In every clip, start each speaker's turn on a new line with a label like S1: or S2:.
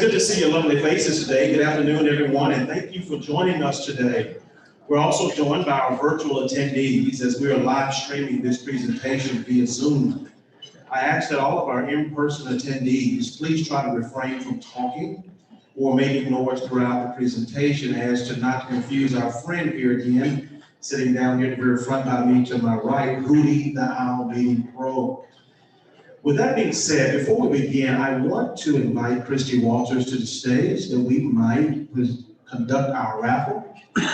S1: Good to see your lovely faces today. Good afternoon, everyone, and thank you for joining us today. We're also joined by our virtual attendees as we are live streaming this presentation via Zoom. I ask that all of our in-person attendees please try to refrain from talking or making noise throughout the presentation as to not confuse our friend here again, sitting down here at the very front by me to my right, Hootie the Owl Meeting Pro. With that being said, before we begin, I want to invite Christy Walters to the stage that we might conduct our raffle. Here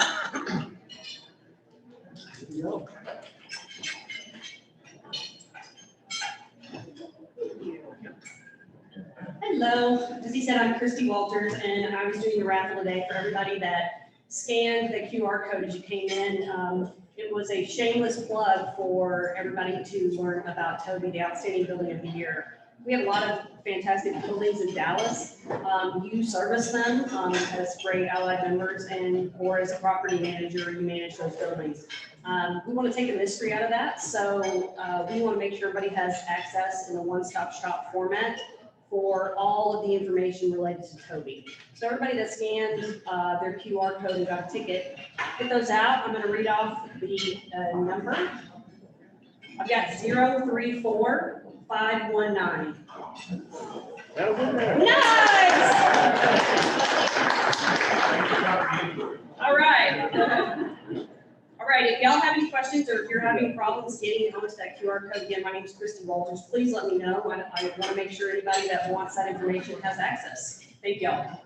S1: we go.
S2: Hello, as he said, I'm Christy Walters, and I was doing the raffle today for everybody that scanned the QR code as you came in. It was a shameless plug for everybody to learn about Toby, the Outstanding Building of the Year. We have a lot of fantastic buildings in Dallas. You service them as great allied members, or as a property manager, you manage those buildings. We want to take the mystery out of that, so we want to make sure everybody has access in a one-stop shop format for all of the information related to Toby. So everybody that scanned their QR code and got a ticket, get those out. I'm going to read off the number. I've got 034519. Nice! All right. All right, if y'all have any questions or if you're having problems getting onto that QR code, again, my name is Christy Walters. Please let me know. I want to make sure anybody that wants that information has access. Thank y'all.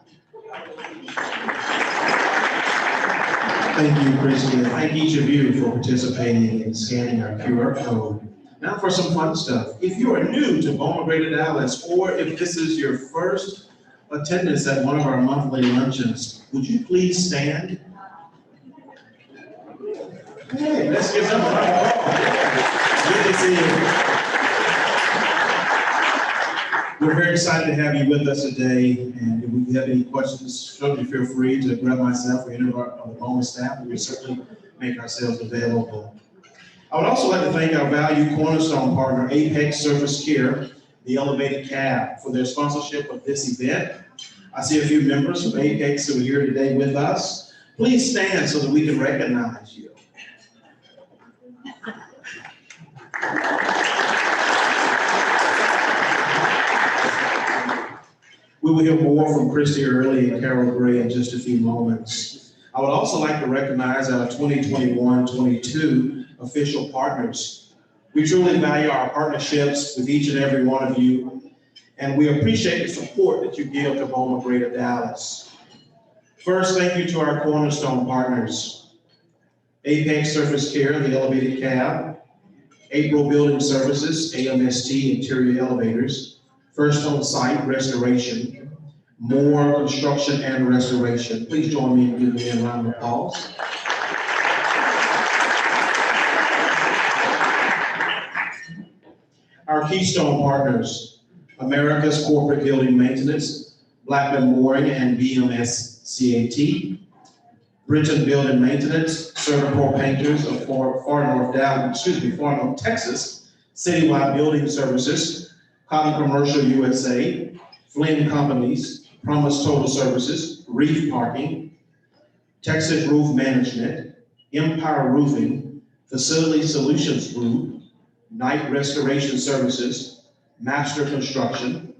S1: Thank you, Christy, and thank each of you for participating in scanning our QR code. Now for some fun stuff. If you are new to Boma Greater Dallas, or if this is your first attendance at one of our monthly luncheons, would you please stand? Hey, let's give them a round of applause. Good to see you. We're very excited to have you with us today, and if you have any questions, certainly feel free to grab myself or any of our Boma staff. We will certainly make ourselves available. I would also like to thank our valued cornerstone partner, Apex Surface Care, the Elevated Cab, for their sponsorship of this event. I see a few members from Apex who are here today with us. Please stand so that we can recognize you. We will hear more from Christy Early and Carol Gray in just a few moments. I would also like to recognize our 2021-22 official partners. We truly value our partnerships with each and every one of you, and we appreciate the support that you give to Boma Greater Dallas. First, thank you to our cornerstone partners, Apex Surface Care, the Elevated Cab, April Building Services, AMST Interior Elevators, First On Site Restoration, More Construction and Restoration. Please join me in giving me a round of applause. Our Keystone partners, America's Corporate Building Maintenance, Blackman Mooring and BMS CAT, Bridgeton Building Maintenance, Servipro Painters of Far North Texas, Citywide Building Services, Cotton Commercial USA, Flynn Companies, Promise Total Services, Reef Parking, Texas Roof Management, Empire Roofing, Facility Solutions Group, Night Restoration Services, Master Construction,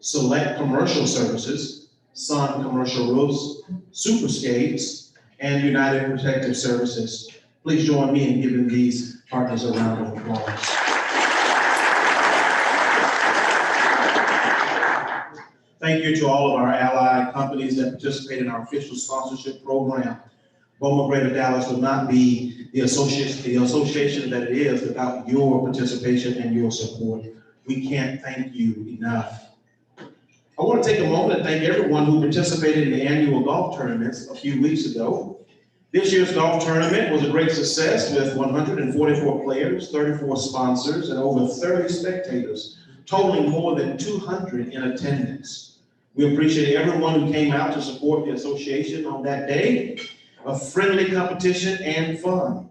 S1: Select Commercial Services, Sun Commercial Roofs, Superscapes, and United Protective Services. Please join me in giving these partners a round of applause. Thank you to all of our allied companies that participate in our official sponsorship program. Boma Greater Dallas would not be the association that it is without your participation and your support. We can't thank you enough. I want to take a moment and thank everyone who participated in the annual golf tournaments a few weeks ago. This year's golf tournament was a great success with 144 players, 34 sponsors, and over 30 spectators, totaling more than 200 in attendance. We appreciate everyone who came out to support the association on that day of friendly competition and fun.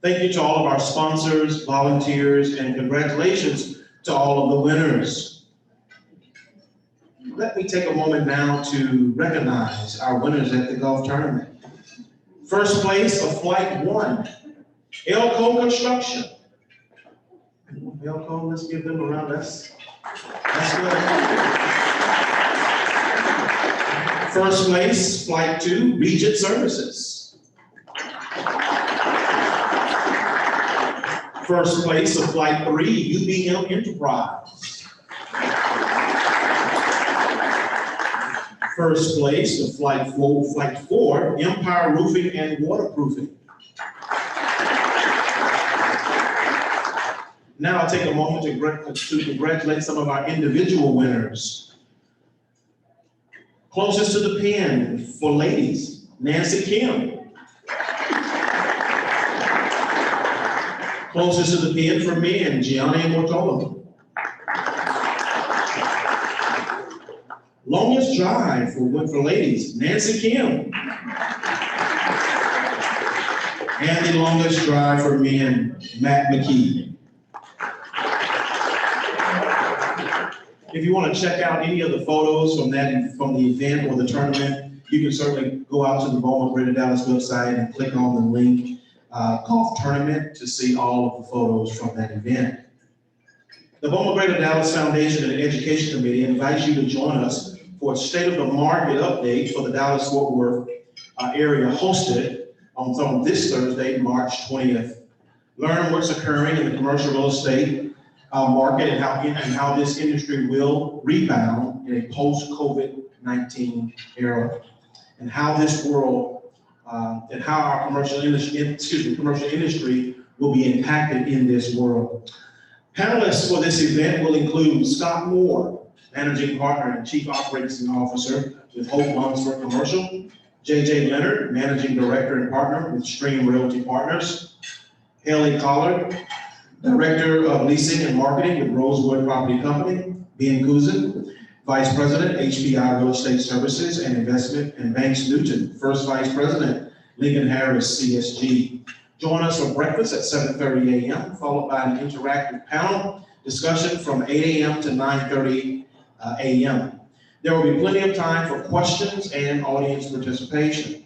S1: Thank you to all of our sponsors, volunteers, and congratulations to all of the winners. Let me take a moment now to recognize our winners at the golf tournament. First place of Flight 1, Elco Construction. Elco, let's give them a round. That's good. First place, Flight 2, Regent Services. First place of Flight 3, UBM Enterprise. First place of Flight 4, Empire Roofing and Waterproofing. Now I'll take a moment to congratulate some of our individual winners. Closest to the pin for ladies, Nancy Kim. Closest to the pin for men, Gianni Mortola. Longest drive for ladies, Nancy Kim. And the longest drive for men, Matt McKee. If you want to check out any of the photos from the event or the tournament, you can certainly go out to the Beaumont Greater Dallas website and click on the link, golf tournament, to see all of the photos from that event. The Beaumont Greater Dallas Foundation and Education Committee invites you to join us for a state of the market update for the Dallas-Fort Worth area, hosted on this Thursday, March 20th. Learn what's occurring in the commercial real estate market and how this industry will rebound in a post-COVID-19 era, and how this world and how our commercial industry will be impacted in this world. Panelists for this event will include Scott Moore, Managing Partner and Chief Operating Officer with Hope Lunsford Commercial, JJ Leonard, Managing Director and Partner with Stream Realty Partners, Haley Collard, Director of Leasing and Marketing with Rosewood Property Company, Ben Kuzin, Vice President, HPI Real Estate Services and Investment, and Banks Newton, First Vice President, Lincoln Harris CSG. Join us for breakfast at 7:30 a.m., followed by an interactive panel discussion from 8 a.m. to 9:30 a.m. There will be plenty of time for questions and audience participation.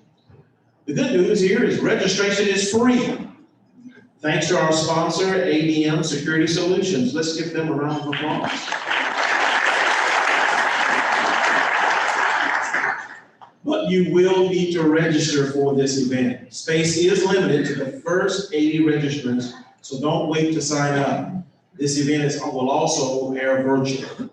S1: The good news here is registration is free. Thanks to our sponsor, ADM Security Solutions. Let's give them a round of applause. But you will need to register for this event. Space is limited to the first 80 registrants, so don't wait to sign up. This event will also air virtually.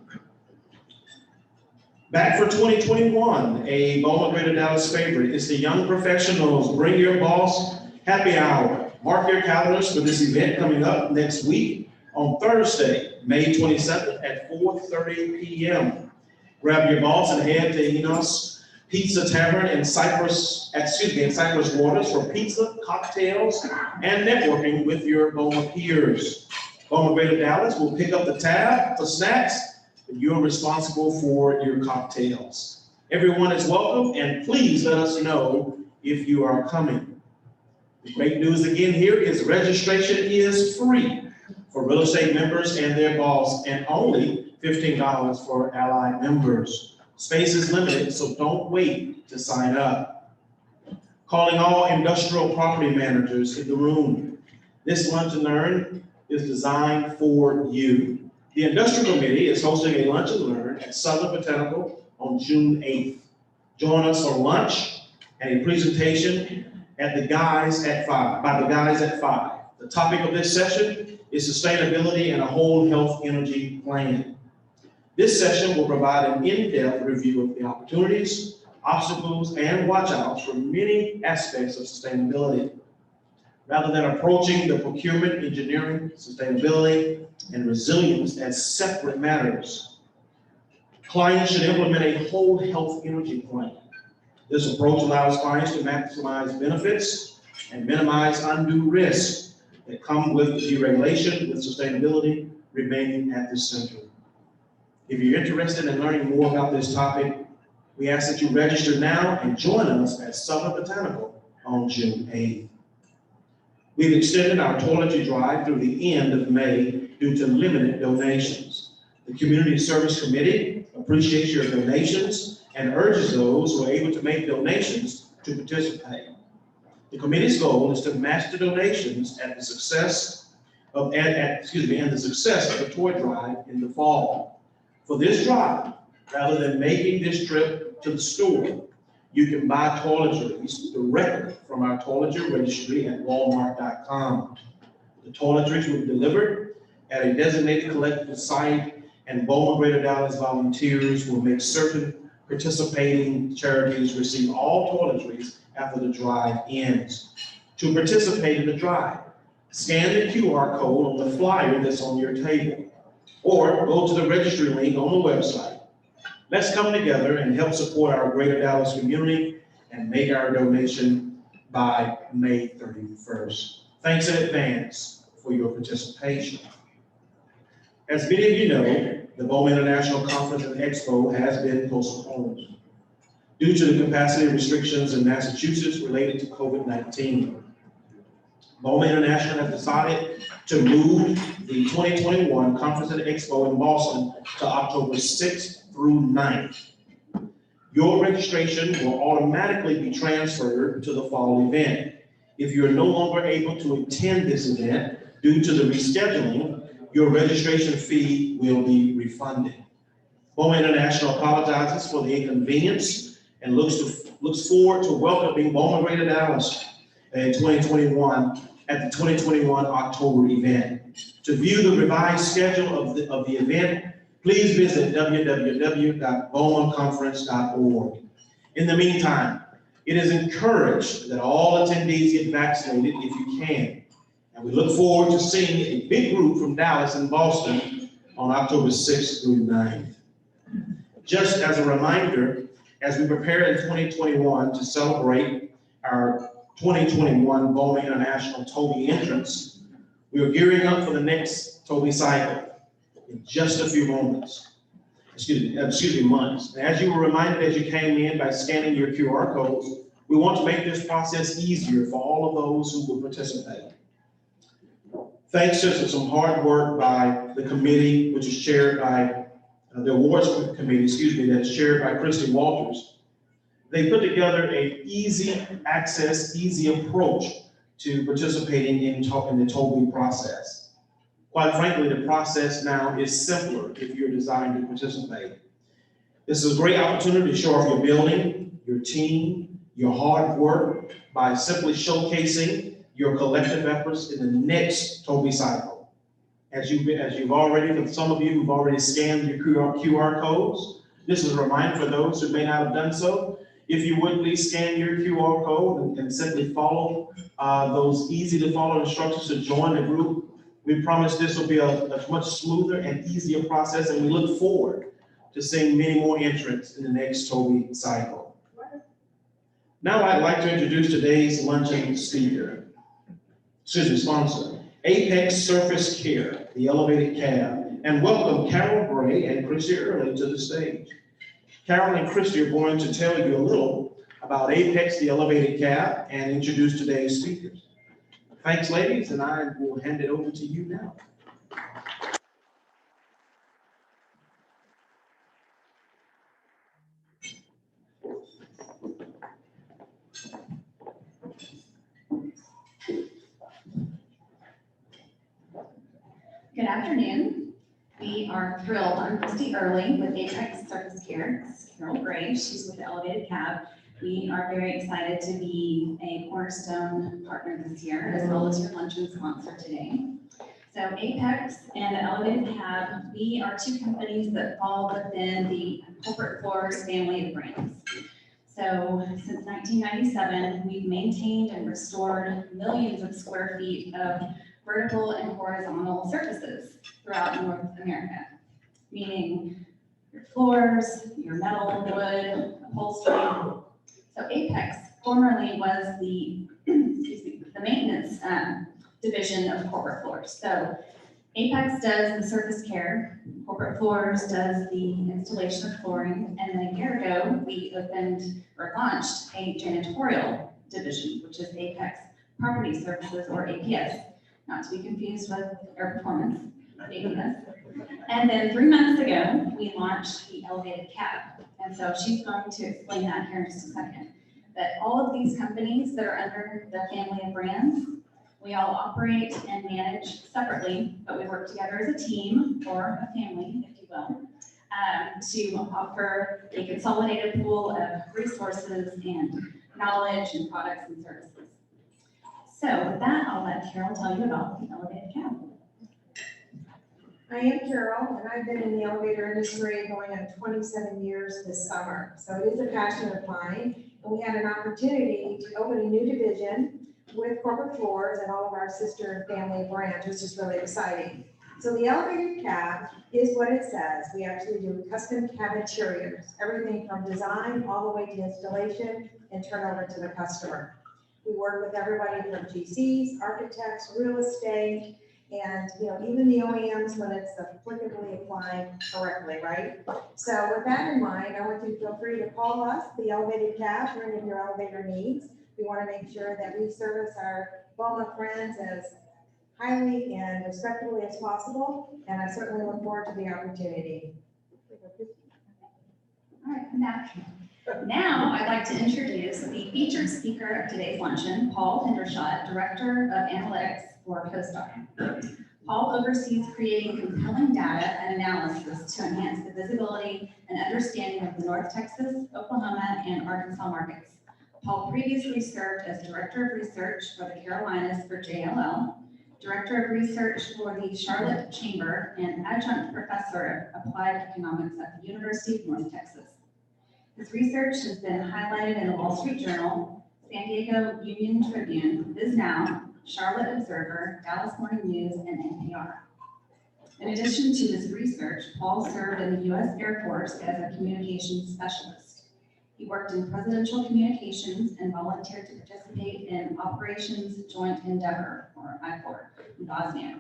S1: Back for 2021, a Beaumont Greater Dallas favorite is the Young Professionals Bring Your Boss Happy Hour. Mark your calendars for this event coming up next week on Thursday, May 27th at 4:30 p.m. Grab your boss and head to Enos Pizza Tavern in Cypress Waters for pizza, cocktails, and networking with your Beaumont peers. Beaumont Greater Dallas will pick up the tab for snacks, but you're responsible for your cocktails. Everyone is welcome, and please let us know if you are coming. The great news again here is registration is free for real estate members and their boss, and only $15 for allied members. Space is limited, so don't wait to sign up. Calling all industrial property managers in the room. This Lunch and Learn is designed for you. The Industrial Committee is hosting a Lunch and Learn at Southern Botanical on June 8th. Join us for lunch and a presentation by the guys at 5. The topic of this session is sustainability and a whole health energy plan. This session will provide an in-depth review of the opportunities, obstacles, and watch-outs for many aspects of sustainability. Rather than approaching the procurement, engineering, sustainability, and resilience as separate matters, clients should implement a whole health energy plan. This approach allows clients to maximize benefits and minimize undue risks that come with deregulation, with sustainability remaining at the center. If you're interested in learning more about this topic, we ask that you register now and join us at Southern Botanical on June 8th. We've extended our toiletry drive through the end of May due to limited donations. The Community Service Committee approved appreciates your donations and urges those who are able to make donations to participate. The committee's goal is to match the donations and the success of the toy drive in the fall. For this drive, rather than making this trip to the store, you can buy toiletries directly from our toiletry registry at walmart.com. The toiletries will be delivered at a designated collective site, and Bowman Greater Dallas volunteers will make certain participating charities receive all toiletries after the drive ends. To participate in the drive, scan the QR code on the flyer that's on your table, or go to the registry link on the website. Let's come together and help support our Greater Dallas community and make our donation by May 31st. Thanks in advance for your participation. As many of you know, the Bowman International Conference and Expo has been postponed due to the capacity restrictions in Massachusetts related to COVID-19. Bowman International has decided to move the 2021 Conference and Expo in Boston to October 6th through 9th. Your registration will automatically be transferred to the fall event. If you're no longer able to attend this event due to the rescheduling, your registration fee will be refunded. Bowman International apologizes for the inconvenience and looks forward to welcoming Bowman Greater Dallas in 2021 at the 2021 October event. To view the revised schedule of the event, please visit www.bowmanconference.org. In the meantime, it is encouraged that all attendees get vaccinated if you can. And we look forward to seeing a big group from Dallas and Boston on October 6th through 9th. Just as a reminder, as we prepare in 2021 to celebrate our 2021 Bowman International Toby entrance, we are gearing up for the next Toby cycle in just a few months. And as you were reminded as you came in by scanning your QR codes, we want to make this process easier for all of those who will participate. Thanks to some hard work by the committee, which is chaired by the awards committee, that is chaired by Christy Walters. They put together an easy access, easy approach to participating in the Toby process. Quite frankly, the process now is simpler if you're designed to participate. This is a great opportunity to show off your building, your team, your hard work by simply showcasing your collective efforts in the next Toby cycle. As you've already, for some of you who've already scanned your QR codes, this is a reminder for those who may not have done so. If you would please scan your QR code and simply follow those easy to follow instructions to join the group. We promise this will be a much smoother and easier process, and we look forward to seeing many more entrants in the next Toby cycle. Now I'd like to introduce today's luncheon sponsor, Apex Surface Care, the elevated cab, and welcome Carol Gray and Christy Early to the stage. Carol and Christy are going to tell you a little about Apex, the elevated cab, and introduce today's speakers. Thanks, ladies, and I will hand it over to you now.
S3: Good afternoon. We are thrilled. I'm Christy Early with Apex Surface Care. This is Carol Gray. She's with the Elevated Cab. We are very excited to be a cornerstone partner this year, as well as your luncheon sponsor today. So Apex and the Elevated Cab, we are two companies that fall within the Corporate Floors family of brands. So since 1997, we've maintained and restored millions of square feet of vertical and horizontal surfaces throughout North America, meaning your floors, your metal, wood, upholstery. So Apex formerly was the maintenance division of Corporate Floors. So Apex does the surface care, Corporate Floors does the installation of flooring, and then a year ago, we opened or launched a janitorial division, which is Apex Property Services, or APS, not to be confused with Air Performance. baby us. And then 3 months ago, we launched the elevated cab. And so she's going to explain that here in just a second. That all of these companies that are under their family of brands, we all operate and manage separately, but we work together as a team or a family, if you will, to offer a consolidated pool of resources and knowledge and products and services. So with that, I'll let Carol tell you about the elevated cab.
S4: I am Carol, and I've been in the elevator industry going on 27 years this summer. So it is a passion of mine, and we had an opportunity to open a new division with corporate floors and all of our sister and family brands, which is really exciting. So the elevated cab is what it says. We actually do custom cab interiors, everything from design all the way to installation and turn over to the customer. We work with everybody from GCs, architects, real estate, and even the OEMs when it's applicably applied correctly, right? So with that in mind, I want you to feel free to call us, the elevated cab, for any of your elevator needs. We want to make sure that we service our Boma friends as highly and respectfully as possible, and I certainly look forward to the opportunity.
S3: All right, now I'd like to introduce the featured speaker of today's luncheon, Paul Hendershot, Director of Analytics for CoStar. Paul oversees creating compelling data and analysis to enhance the visibility and understanding of the North Texas, Oklahoma, and Arkansas markets. Paul previously served as Director of Research for the Carolinas for JLL, Director of Research for the Charlotte Chamber, and Adjunct Professor of Applied Economics at the University of North Texas. His research has been highlighted in the Wall Street Journal, San Diego Union Tribune, BizNow, Charlotte Observer, Dallas Morning News, and NPR. In addition to his research, Paul served in the U.S. Air Force as a communications specialist. He worked in presidential communications and volunteered to participate in Operations Joint Endeavor, or IFOR, in Bosnia.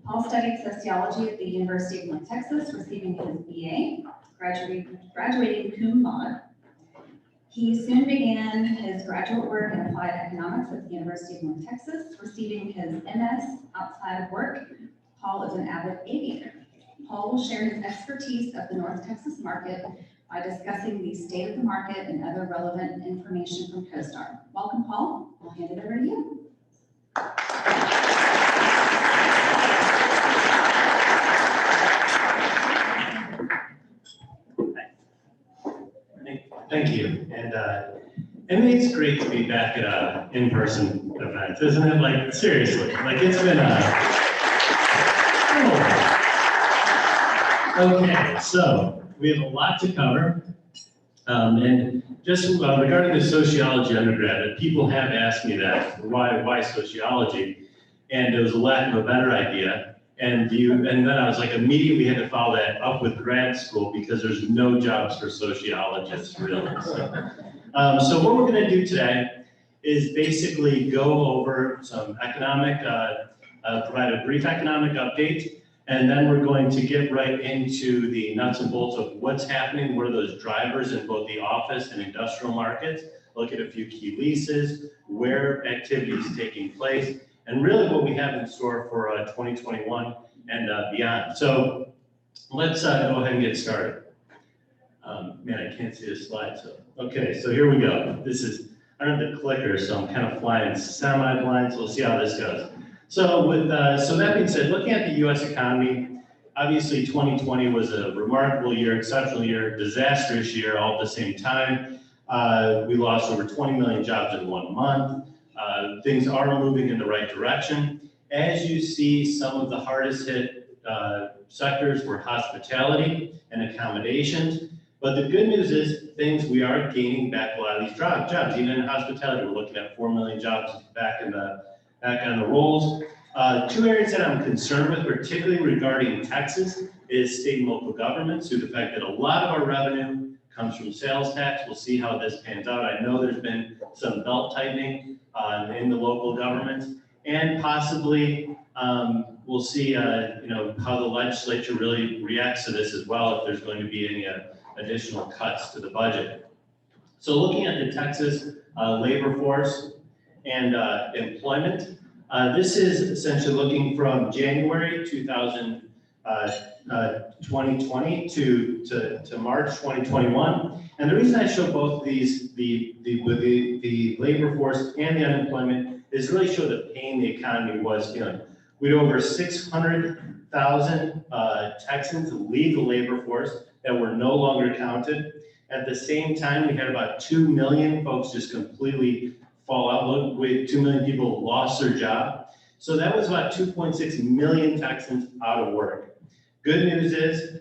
S3: Paul studied sociology at the University of North Texas, receiving his BA, graduating cum laude. He soon began his graduate work in applied economics at the University of North Texas, receiving his MS outside of work. Paul is an avid aviator. Paul will share his expertise of the North Texas market by discussing the state of the market and other relevant information from CoStar. Welcome, Paul. I'll hand it over to you.
S5: Thank you. And it's great to be back at an in-person event, isn't it? Like, seriously, like it's been okay, so we have a lot to cover. And just regarding the sociology undergrad, people have asked me that, why sociology? And it was a lack of a better idea. And then I was like, immediately had to follow that up with grad school because there's no jobs for sociologists, really. So what we're going to do today is basically go over some economic, provide a brief economic update, and then we're going to get right into the nuts and bolts of what's happening, what are those drivers in both the office and industrial markets, look at a few key leases, where activity is taking place, and really what we have in store for 2021 and beyond. So let's go ahead and get started. Man, I can't see this slide, so. Okay, so here we go. I don't have the clicker, so I'm kind of flying semi-blind, so we'll see how this goes. So so that being said, looking at the US economy, obviously 2020 was a remarkable year, exceptional year, disastrous year all at the same time. We lost over 20 million jobs in 1 month. Things are moving in the right direction. As you see, some of the hardest hit sectors were hospitality and accommodations. But the good news is we are gaining back a lot of these jobs. Even in hospitality, we're looking at 4 million jobs back on the rolls. Two areas that I'm concerned with, particularly regarding Texas, is state and local governments, due to the fact that a lot of our revenue comes from sales tax. We'll see how this pans out. I know there's been some belt tightening in the local governments, and possibly we'll see how the legislature really reacts to this as well, if there's going to be any additional cuts to the budget. So looking at the Texas labor force and employment, this is essentially looking from January 2000 2020 to March 2021. And the reason I show both these, the labor force and the unemployment, is really show the pain the economy was in. We had over 600,000 Texans leave the labor force that were no longer counted. At the same time, we had about 2 million folks just completely fall out. Look, with 2 million people lost their job. So that was about 2.6 million Texans out of work. Good news is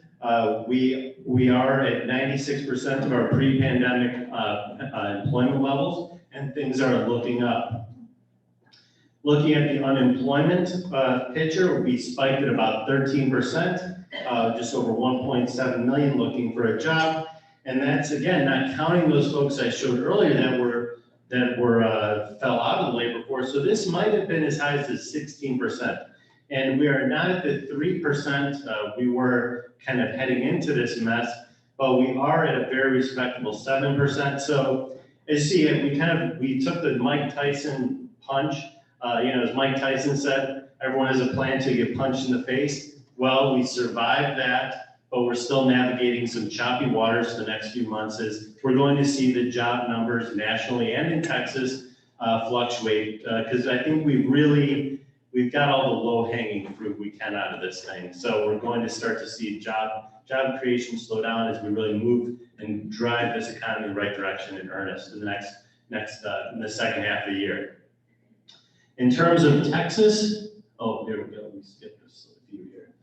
S5: we are at 96% of our pre-pandemic employment levels, and things are looking up. Looking at the unemployment picture, we spiked at about 13%, just over 1.7 million looking for a job. And that's, again, not counting those folks I showed earlier that fell out of the labor force. So this might have been as high as 16%. And we are not at the 3% we were kind of heading into this mess, but we are at a very respectable 7%. So as you see, we took the Mike Tyson punch. As Mike Tyson said, everyone has a plan to get punched in the face. Well, we survived that, but we're still navigating some choppy waters for the next few months as we're going to see the job numbers nationally and in Texas fluctuate, because I think we've got all the low-hanging fruit we can out of this thing. So we're going to start to see job creation slow down as we really move and drive this economy in the right direction in earnest in the in the second half of the year. In terms of Texas, here we go. Let me skip this view here.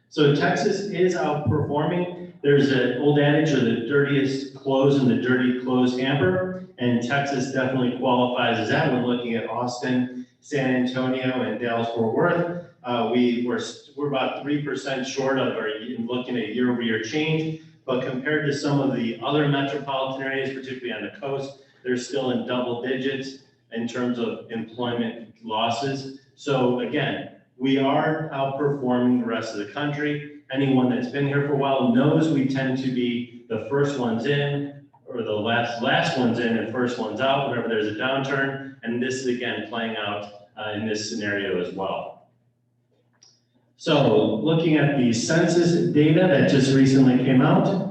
S5: So Texas is outperforming. There's an old adage of the dirtiest clothes in the dirty clothes hamper, and Texas definitely qualifies as that when looking at Austin, San Antonio, and Dallas-Fort Worth. We're about 3% short of looking at year-over-year change, but compared to some of the other metropolitan areas, particularly on the coast, they're still in double digits in terms of employment losses. So again, we are outperforming the rest of the country. Anyone that's been here for a while knows we tend to be the first ones in, or the last ones in and first ones out whenever there's a downturn. And this is again playing out in this scenario as well. So looking at the census data that just recently came out,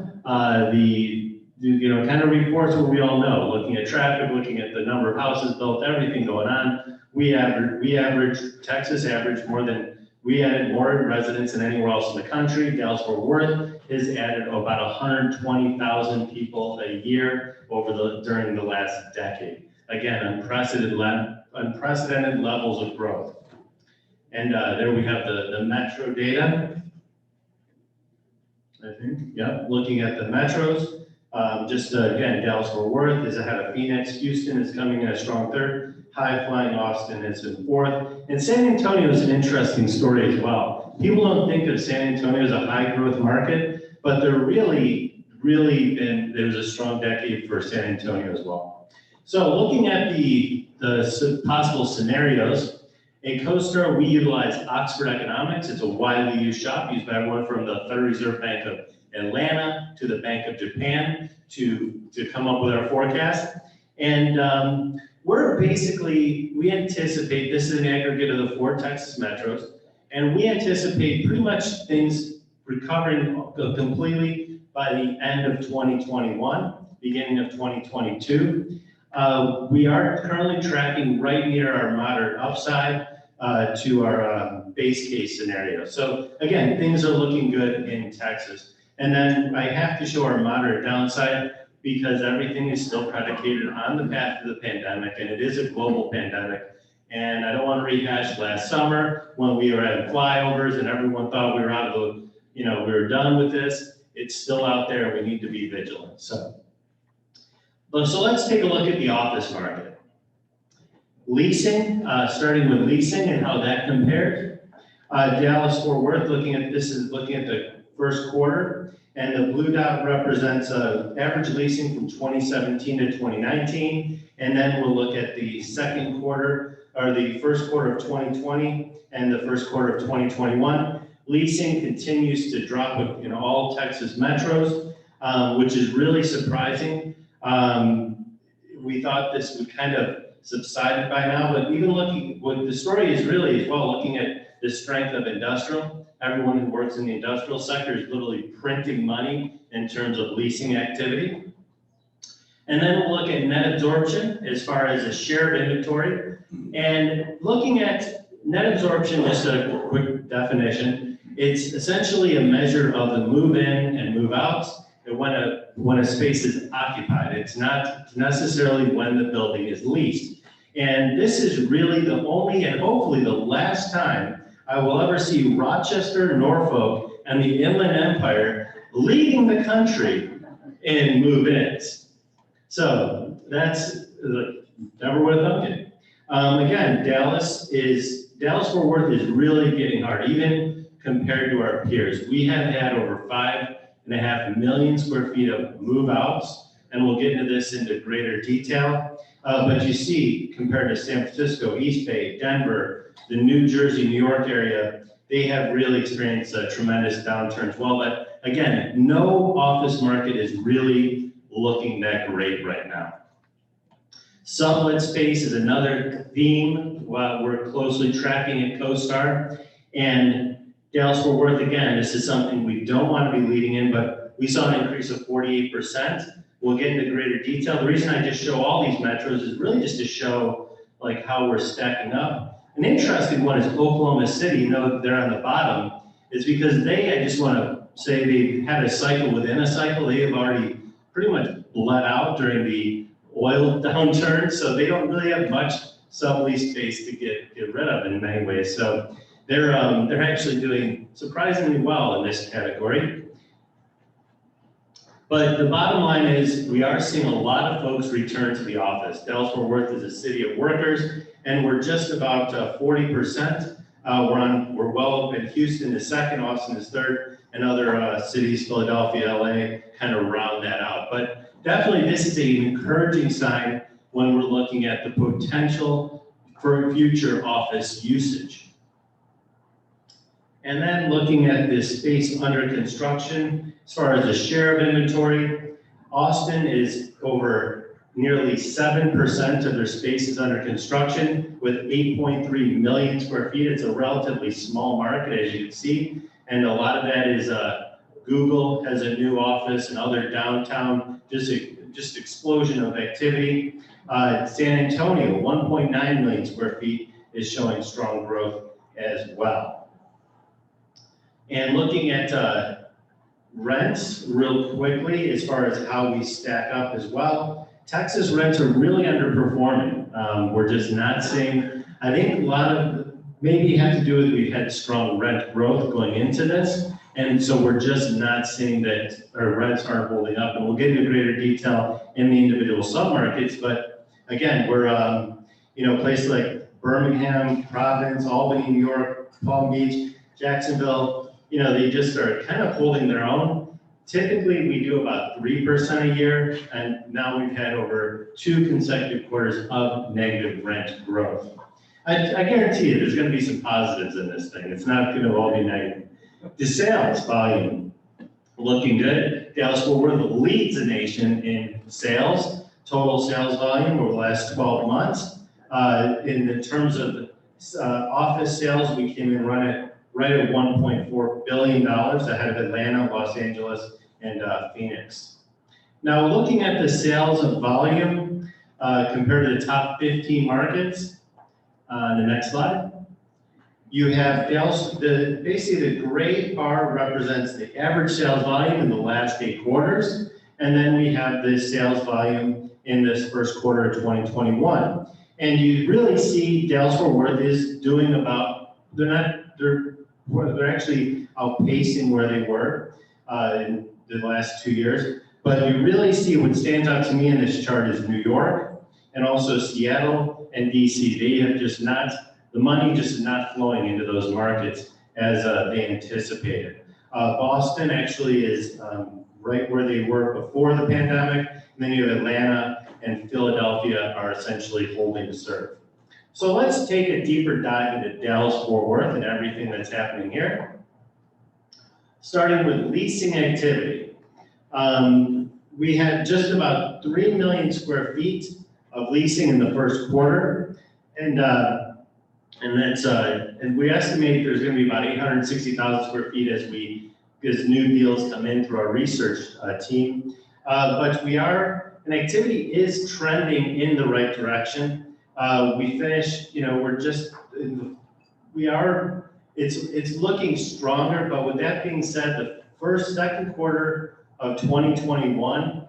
S5: kind of reports what we all know, looking at traffic, looking at the number of houses built, everything going on. Texas we added more residents than anywhere else in the country. Dallas-Fort Worth has added about 120,000 people a year during the last decade. Again, unprecedented levels of growth. And there we have the metro data. I think, yeah, looking at the metros. Again, Dallas-Fort Worth is ahead of Phoenix. Houston is coming in a strong third. High-flying Austin is in fourth. And San Antonio is an interesting story as well. People don't think of San Antonio as a high-growth market, but there's a strong decade for San Antonio as well. So looking at the possible scenarios, at CoStar, we utilize Oxford Economics. It's a widely used shop used by everyone from the Federal Reserve Bank of Atlanta to the Bank of Japan to come up with our forecast. And we anticipate, this is an aggregate of the 4 Texas metros, and we anticipate pretty much things recovering completely by the end of 2021, beginning of 2022. We are currently tracking right near our moderate upside to our base case scenario. So again, things are looking good in Texas. And then I have to show our moderate downside because everything is still predicated on the path to the pandemic, and it is a global pandemic. And I don't want to rehash last summer when we were having flyovers and everyone thought we were out of we were done with this. It's still out there and we need to be vigilant. So let's take a look at the office market. Leasing, starting with leasing and how that compared. Dallas-Fort Worth, looking at the first quarter, and the blue dot represents average leasing from 2017 to 2019. And then we'll look at the second quarter, or the first quarter of 2020 and the first quarter of 2021. Leasing continues to drop in all Texas metros, which is really surprising. We thought this would kind of subsided by now, but even looking, what the story is really as well, looking at the strength of industrial. everyone who works in the industrial sector is literally printing money in terms of leasing activity. And then we'll look at net absorption as far as a share of inventory. And looking at net absorption, just a quick definition, it's essentially a measure of the move in and move outs and when a space is occupied. It's not necessarily when the building is leased. And this is really the only and hopefully the last time I will ever see Rochester, Norfolk, and the Inland Empire leading the country in move-ins. So that's never would have thunk it. Again, Dallas-Fort Worth is really getting hard, even compared to our peers. We have had over 5.5 million square feet of move-outs, and we'll get into this into greater detail. But you see, compared to San Francisco, East Bay, Denver, the New Jersey, New York area, they have really experienced a tremendous downturn as well. But again, no office market is really looking that great right now. Sublet space is another theme while we're closely tracking at CoStar. And Dallas-Fort Worth, again, this is something we don't want to be leading in, but we saw an increase of 48%. We'll get into greater detail. The reason I just show all these metros is really just to show like how we're stacking up. An interesting one is Oklahoma City. You know, they're on the bottom. It's because I just want to say they had a cycle within a cycle. They have already pretty much bled out during the oil downturn, so they don't really have much sublease space to get rid of in many ways. So they're actually doing surprisingly well in this category. But the bottom line is we are seeing a lot of folks return to the office. Dallas-Fort Worth is a city of workers, and we're just about 40%. We're well up in Houston is second, Austin is third, and other cities, Philadelphia, LA, kind of round that out. But definitely this is an encouraging sign when we're looking at the potential for future office usage. And then looking at this space under construction, as far as the share of inventory, Austin is over nearly 7% of their space is under construction with 8.3 million square feet. It's a relatively small market, as you can see. And a lot of that is Google has a new office and other downtown, just explosion of activity. San Antonio, 1.9 million square feet is showing strong growth as well. And looking at rents real quickly, as far as how we stack up as well, Texas rents are really underperforming. We're just not seeing, I think a lot of, maybe have to do with we've had strong rent growth going into this. And so we're just not seeing that our rents aren't holding up. And we'll get into greater detail in the individual submarkets. But again, we're, places like Birmingham, Providence, Albany, New York, Palm Beach, Jacksonville, they just are kind of holding their own. Typically, we do about 3% a year, and now we've had over 2 consecutive quarters of negative rent growth. I guarantee you, there's going to be some positives in this thing. It's not going to all be negative. The sales volume, looking good. Dallas-Fort Worth leads the nation in sales, total sales volume over the last 12 months. In the terms of office sales, we came in right at $1.4 billion ahead of Atlanta, Los Angeles, and Phoenix. Now, looking at the sales of volume compared to the top 15 markets, the next slide, you have basically the gray bar represents the average sales volume in the last 8 quarters, and then we have the sales volume in this first quarter of 2021. And you really see Dallas-Fort Worth is doing about, they're actually outpacing where they were in the last 2 years. But you really see what stands out to me in this chart is New York and also Seattle and DC. They have just not, the money just is not flowing into those markets as they anticipated. Boston actually is right where they were before the pandemic. And then you have Atlanta and Philadelphia are essentially holding serve. So let's take a deeper dive into Dallas-Fort Worth and everything that's happening here. Starting with leasing activity. We had just about 3 million square feet of leasing in the first quarter. And And that's, and we estimate there's gonna be about 860,000 square feet as new deals come in through our research team. But an activity is trending in the right direction. We finished, it's looking stronger, but with that being said, the second quarter of 2021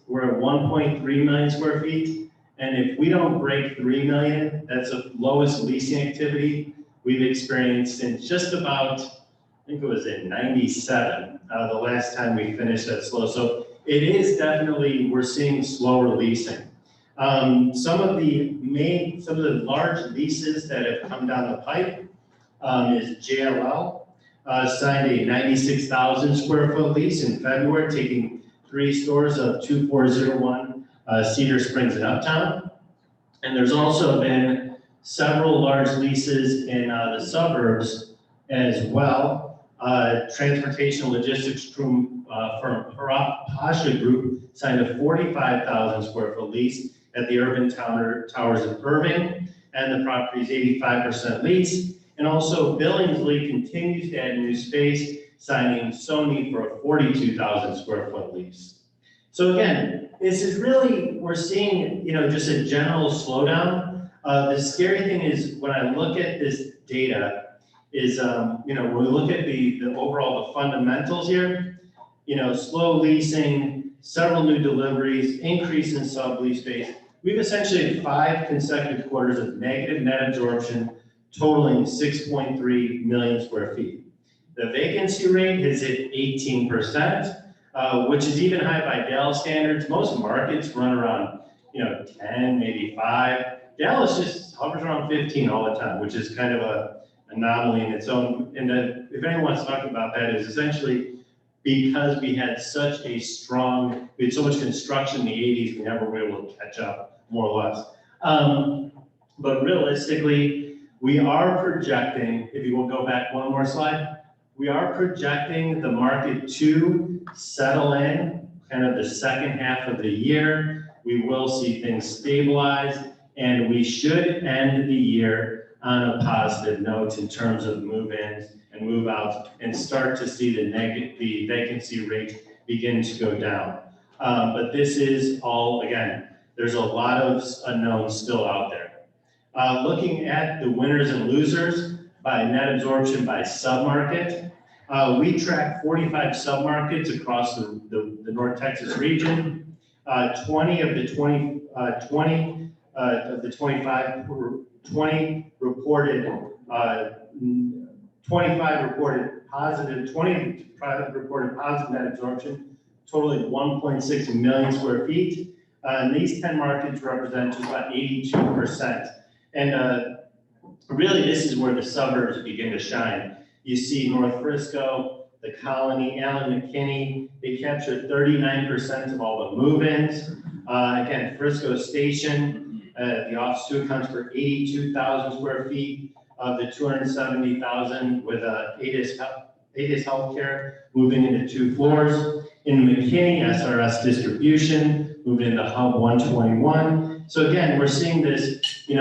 S5: we're at 1.3 million square feet. And if we don't break 3 million, that's the lowest leasing activity we've experienced in just about, I think it was in 97, the last time we finished that slow. So it is definitely, we're seeing slower leasing. Some of the large leases that have come down the pipe is JLL, signed a 96,000 square foot lease in February, taking 3 stores of 2401 Cedar Springs in Uptown. And there's also been several large leases in the suburbs as well. Transportation logistics firm Pasha Group signed a 45,000 square foot lease at the Urban Towers of Irving, and the property is 85% leased. And also Billingsley continues to add new space, signing Sony for a 42,000 square foot lease. So again, this is really, we're seeing, just a general slowdown. The scary thing is when I look at this data is, when we look at the overall, the fundamentals here, slow leasing, several new deliveries, increase in sublease space. We've essentially had 5 consecutive quarters of negative net absorption, totaling 6.3 million square feet. The vacancy rate is at 18%, which is even high by Dallas standards. Most markets run around, 10, maybe 5. Dallas just hovers around 15 all the time, which is kind of a anomaly in its own. And if anyone wants to talk about that, is essentially because we had so much construction in the 80s, we never were able to catch up, more or less. But realistically, we are projecting, if you will go back one more slide, we are projecting the market to settle in kind of the second half of the year. We will see things stabilize, and we should end the year on a positive note in terms of move-ins and move-outs, and start to see the vacancy rate begin to go down. But this is all, again, there's a lot of unknowns still out there. Looking at the winners and losers by net absorption by submarket, we track 45 submarkets across the North Texas region. 20 reported positive net absorption, totaling 1.6 million square feet. And these 10 markets represent just about 82%. And really, this is where the suburbs begin to shine. You see North Frisco, the Colony, Allen McKinney, they capture 39% of all the move-ins. Again, Frisco Station, the office 2 accounts for 82,000 square feet of the 270,000 with ADIS Healthcare moving into 2 floors. In McKinney, SRS Distribution moved into Hub 121. So again, we're seeing this, you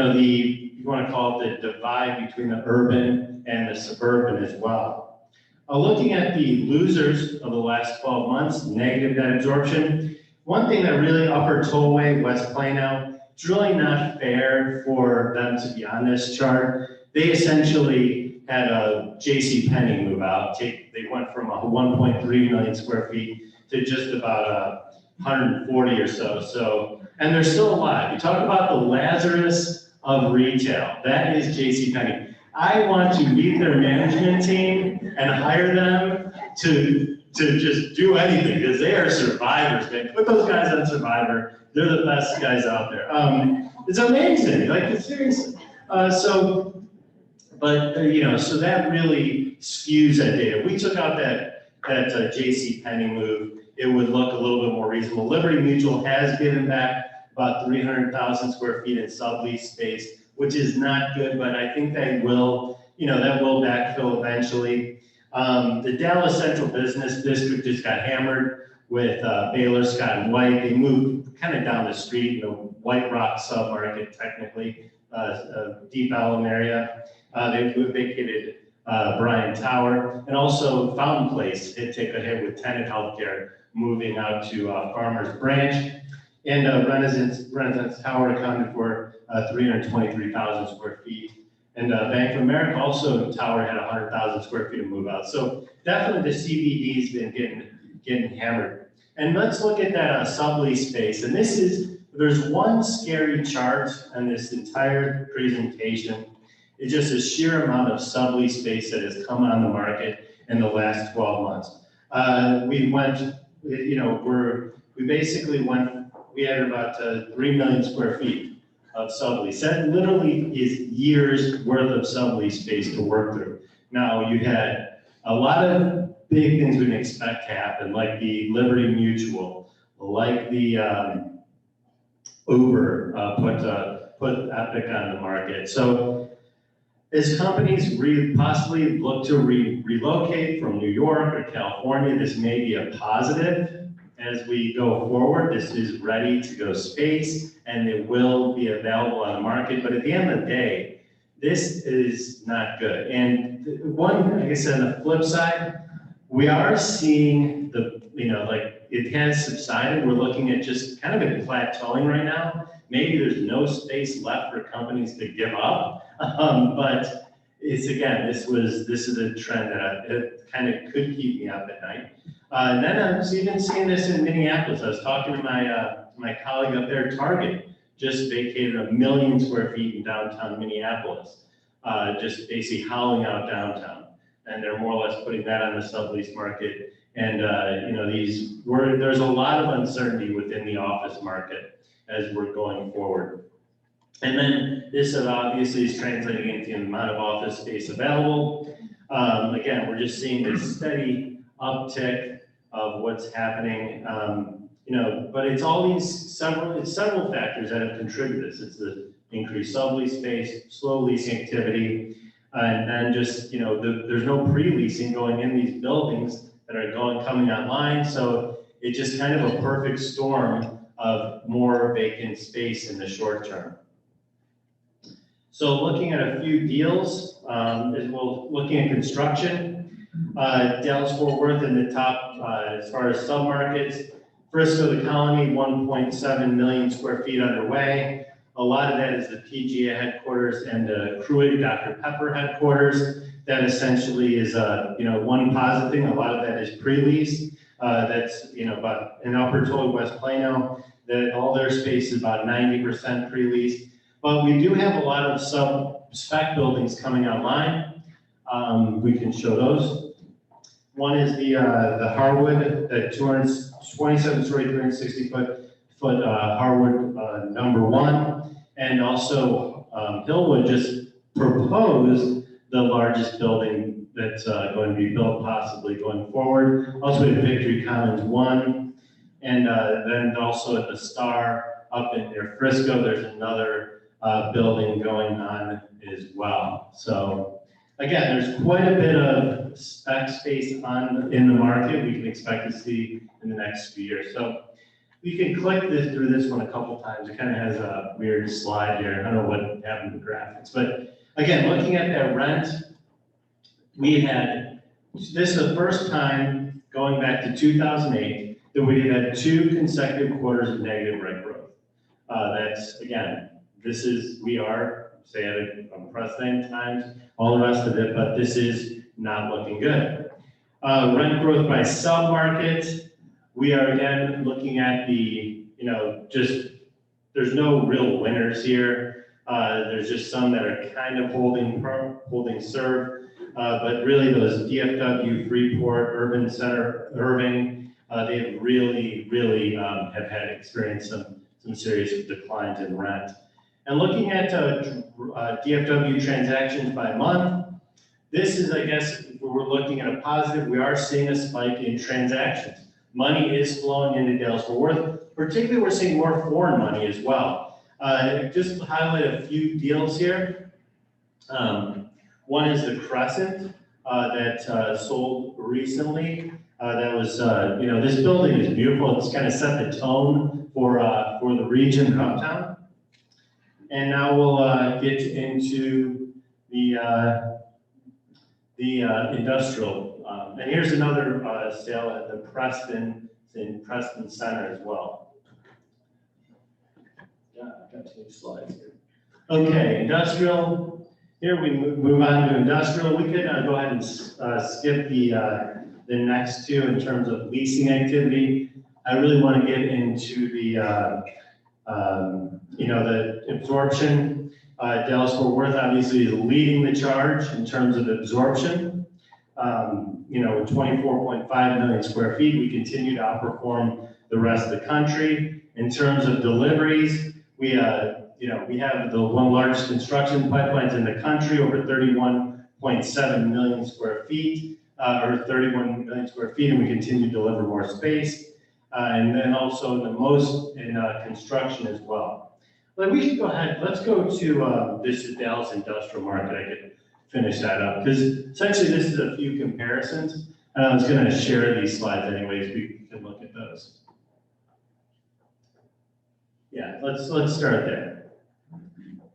S5: want to call it the divide between the urban and the suburban as well. Looking at the losers of the last 12 months, negative net absorption. One thing that really, Upper Tollway, West Plano, it's really not fair for them to be on this chart. They essentially had a JCPenney move out. They went from 1.3 million square feet to just about 140 or so. And they're still alive. You talk about the Lazarus of retail. That is JCPenney. I want to meet their management team and hire them to just do anything, because they are survivors, man. Put those guys on Survivor. They're the best guys out there. It's amazing, like, seriously. So that really skews that data. If we took out that JCPenney move, it would look a little bit more reasonable. Liberty Mutual has given back about 300,000 square feet in sublease space, which is not good, but I think they will, that will backfill eventually. The Dallas Central Business District just got hammered with Baylor, Scott and White. They moved kind of down the street, White Rock submarket technically, Deep Ellum area. They vacated Bryan Tower, and also Fountain Place did take a hit with Tenet Healthcare moving out to Farmers Branch. And Renaissance Tower accounted for 323,000 square feet. And Bank of America also tower had 100,000 square feet to move out. So definitely the CBD's been getting hammered. And let's look at that sublease space. And there's one scary chart on this entire presentation. It's just a sheer amount of sublease space that has come on the market in the last 12 months. We had about 3 million square feet of sublease. That literally is years worth of sublease space to work through. Now, you had a lot of big things we didn't expect to happen, like the Liberty Mutual, like the Uber put Epic on the market. So as companies possibly look to relocate from New York or California, this may be a positive. As we go forward, this is ready to go space, and it will be available on the market. But at the end of the day, this is not good. And one, like I said, on the flip side, we are seeing it has subsided. We're looking at just kind of a plateauing right now. Maybe there's no space left for companies to give up. But this is a trend that it kind of could keep me up at night. And then I was even seeing this in Minneapolis. I was talking to my colleague up there, Target, just vacated 1 million square feet in downtown Minneapolis, just basically howling out downtown. And they're more or less putting that on the sublease market. And there's a lot of uncertainty within the office market as we're going forward. And then this obviously is translating into the amount of office space available. Again, we're just seeing this steady uptick of what's happening, but it's several factors that have contributed to this. It's the increased sublease space, slow leasing activity, and then just, there's no pre-leasing going in these buildings that are coming online. So it's just kind of a perfect storm of more vacant space in the short term. So looking at a few deals, looking at construction, Dallas-Fort Worth in the top as far as submarkets. Frisco, the Colony, 1.7 million square feet underway. A lot of that is the PGA headquarters and the Pruitt Dr. Pepper headquarters. That essentially is one positive thing. A lot of that is pre-leased. That's about in Upper Tolley, West Plano. That all their space is about 90% pre-leased. But we do have a lot of spec buildings coming online. We can show those. One is the Harwood, the 27-story, 360-foot Harwood #1, and also Hillwood just proposed the largest building that's going to be built possibly going forward. Also, we have Victory Commons 1, and then also at the Star up in near Frisco, there's another building going on as well. So again, there's quite a bit of spec space in the market we can expect to see in the next few years. So you can click through this one a couple times. It kind of has a weird slide here. I don't know what happened to the graphics, but again, looking at that rent, this is the first time going back to 2008 that we had 2 consecutive quarters of negative rent growth. We are at unprecedented times, all the rest of it, but this is not looking good. Rent growth by sub-market, we are again looking at there's no real winners here. There's just some that are kind of holding serve, but really those DFW, Freeport, Urban Center, Irving, they've really have experienced some serious declines in rent. And looking at DFW transactions by month, this is, I guess, we're looking at a positive. We are seeing a spike in transactions. Money is flowing into Dallas-Fort Worth. Particularly, we're seeing more foreign money as well. Just to highlight a few deals here. One is the Crescent that sold recently. That was, this building is beautiful. It's kind of set the tone for the region of uptown. And now we'll get into the industrial. And here's another sale at the Preston, it's in Preston Center as well. Yeah, I've got 2 slides here. Okay, industrial. Here we move on to industrial. We could go ahead and skip the next 2 in terms of leasing activity. I really want to get into the the absorption. Dallas-Fort Worth obviously is leading the charge in terms of absorption. With 24.5 million square feet, we continue to outperform the rest of the country. In terms of deliveries, we have the one largest construction pipelines in the country, over 31.7 million square feet, or 31 million square feet, and we continue to deliver more space. And then also the most in construction as well. But we should go ahead, let's go to this is Dallas industrial market. I could finish that up because essentially this is a few comparisons. And I was going to share these slides anyways. We can look at those. Yeah, let's start there.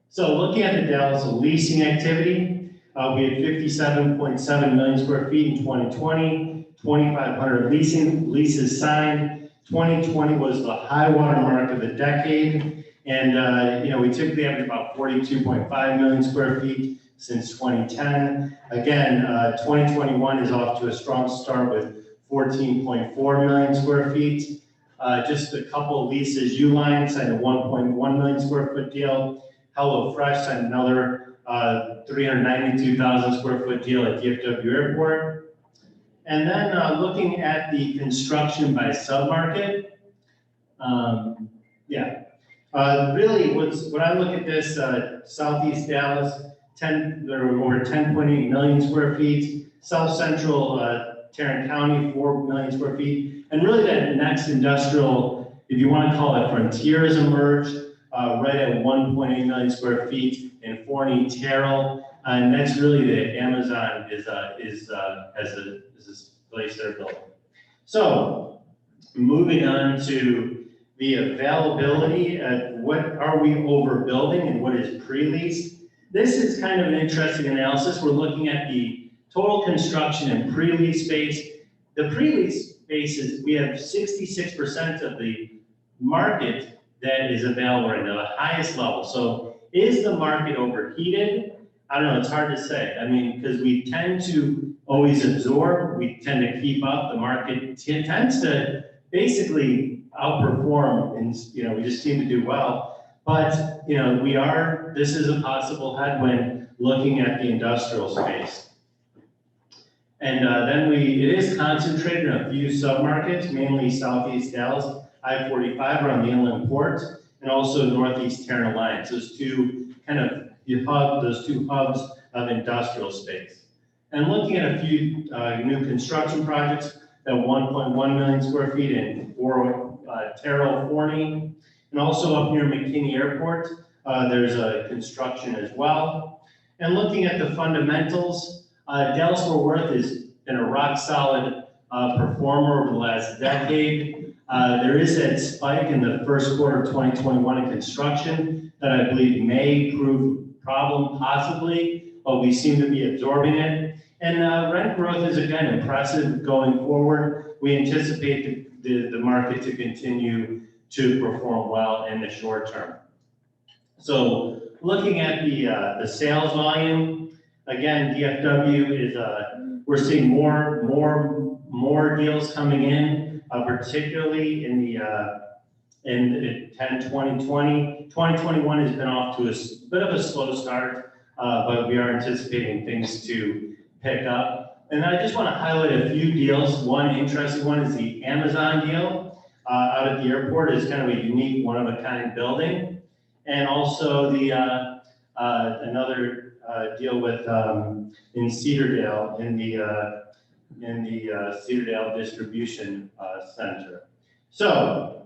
S5: So looking at the Dallas leasing activity, we had 57.7 million square feet in 2020, 2,500 leases signed. 2020 was the high water mark of the decade. And, we typically average about 42.5 million square feet since 2010. Again, 2021 is off to a strong start with 14.4 million square feet. Just a couple of leases, Uline signed a 1.1 million square foot deal. HelloFresh signed another 392,000 square foot deal at DFW Airport. And then looking at the construction by submarket, really when I look at this, Southeast Dallas, there were over 10.8 million square feet. South Central Tarrant County, 4 million square feet. And really that next industrial, if you want to call it frontier, has emerged right at 1.8 million square feet in Forney, Terrell. And that's really the Amazon has this place they're building. So moving on to the availability of what are we overbuilding and what is pre-leased. This is kind of an interesting analysis. We're looking at the total construction and pre-lease space. The pre-lease space is, we have 66% of the market that is available right now, the highest level. So is the market overheated? I don't know, it's hard to say. I mean, because we tend to always absorb, we tend to keep up, the market tends to basically outperform, and we just seem to do well. But this is a possible headwind looking at the industrial space. And then it is concentrated in a few submarkets, mainly Southeast Dallas, I-45 around the Inland Port, and also Northeast Tarrant Alliance. Those two hubs of industrial space. And looking at a few new construction projects, that 1.1 million square feet in Terrell, Forney, and also up near McKinney Airport, there's a construction as well. And looking at the fundamentals, Dallas-Fort Worth has been a rock solid performer over the last decade. There is that spike in the first quarter of 2021 in construction that I believe may prove a problem possibly, but we seem to be absorbing it. And rent growth is again impressive going forward. We anticipate the market to continue to perform well in the short term. So looking at the sales volume, again, DFW is, we're seeing more deals coming in, particularly in the 2020. 2021 has been off to a bit of a slow start, but we are anticipating things to pick up. And I just want to highlight a few deals. One interesting one is the Amazon deal out at the airport. Is kind of a unique, one-of-a-kind building. And also the another deal with in Cedardale, in the Cedardale Distribution Center. So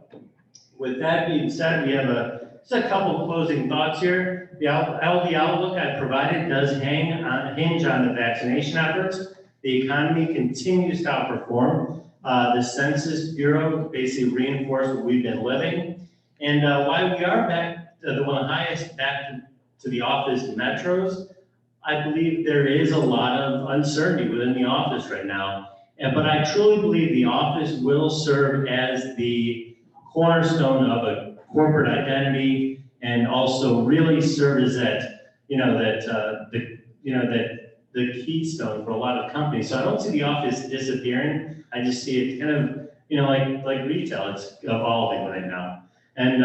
S5: with that being said, we have just a couple closing thoughts here. The outlook I provided does hinge on the vaccination efforts. The economy continues to outperform. The Census Bureau basically reinforced what we've been living. And while we are back to one of the highest back to the office metros, I believe there is a lot of uncertainty within the office right now. But I truly believe the office will serve as the cornerstone of a corporate identity and also really serve as that, the keystone for a lot of companies. So I don't see the office disappearing. I just see it kind of, like retail, it's evolving right now. And,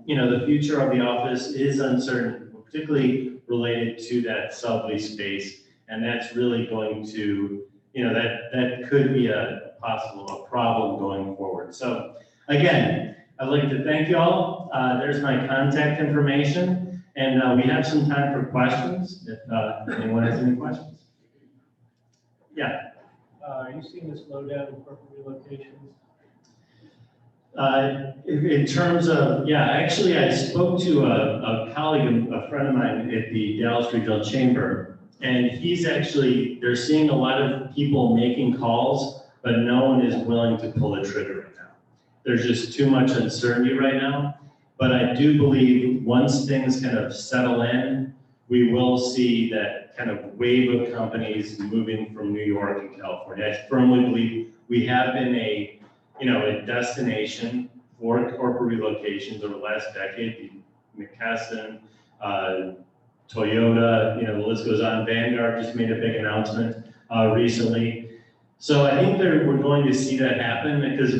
S5: the future of the office is uncertain, particularly related to that sublease space. And that's really going to, that could be a problem going forward. So again, I'd like to thank you all. There's my contact information, and we have some time for questions if anyone has any questions. Yeah.
S6: Are you seeing this slowdown in corporate relocations?
S5: In terms of, actually I spoke to a colleague, a friend of mine at the Dallas Regional Chamber, and they're seeing a lot of people making calls, but no one is willing to pull the trigger right now. There's just too much uncertainty right now. But I do believe once things kind of settle in, we will see that kind of wave of companies moving from New York and California. I firmly believe we have been a destination for corporate relocations over the last decade. McKesson, Toyota, the list goes on. Vanguard just made a big announcement recently. So I think we're going to see that happen because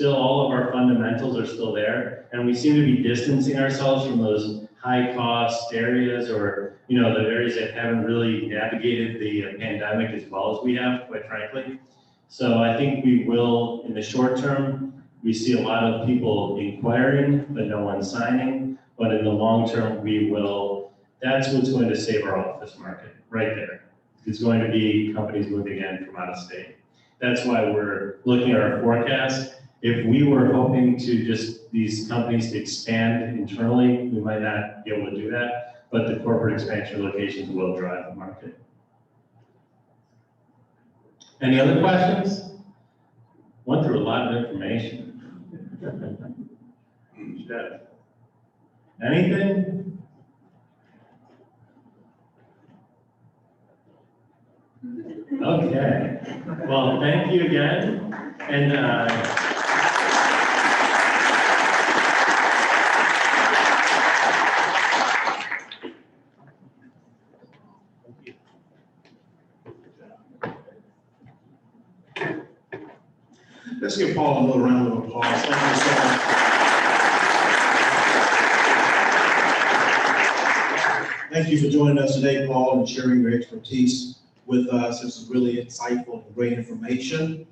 S5: all of our fundamentals are still there, and we seem to be distancing ourselves from those high cost areas or, the areas that haven't really navigated the pandemic as well as we have, quite frankly. So I think we will, in the short term, we see a lot of people inquiring, but no one signing. But in the long term, that's what's going to save our office market right there. It's going to be companies moving in from out of state. That's why we're looking at our forecast. If we were hoping to just these companies to expand internally, we might not be able to do that, but the corporate expansion locations will drive the market. Any other questions? Went through a lot of information. Anything? Okay. Well, thank you again. And
S1: Let's give Paul a little round of applause. Thank you so much. Thank you for joining us today, Paul, and sharing your expertise with us. This is really insightful and great information.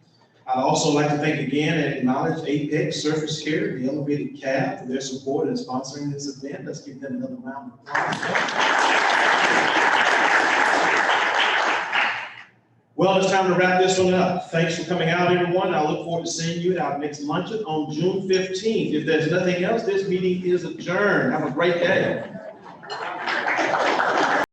S1: I'd also like to thank again and acknowledge Apex Surface Care, the Elevated Cab, for their support in sponsoring this event. Let's give them another round of applause. Well, it's time to wrap this one up. Thanks for coming out, everyone. I look forward to seeing you at our next luncheon on June 15th. If there's nothing else, this meeting is adjourned. Have a great day.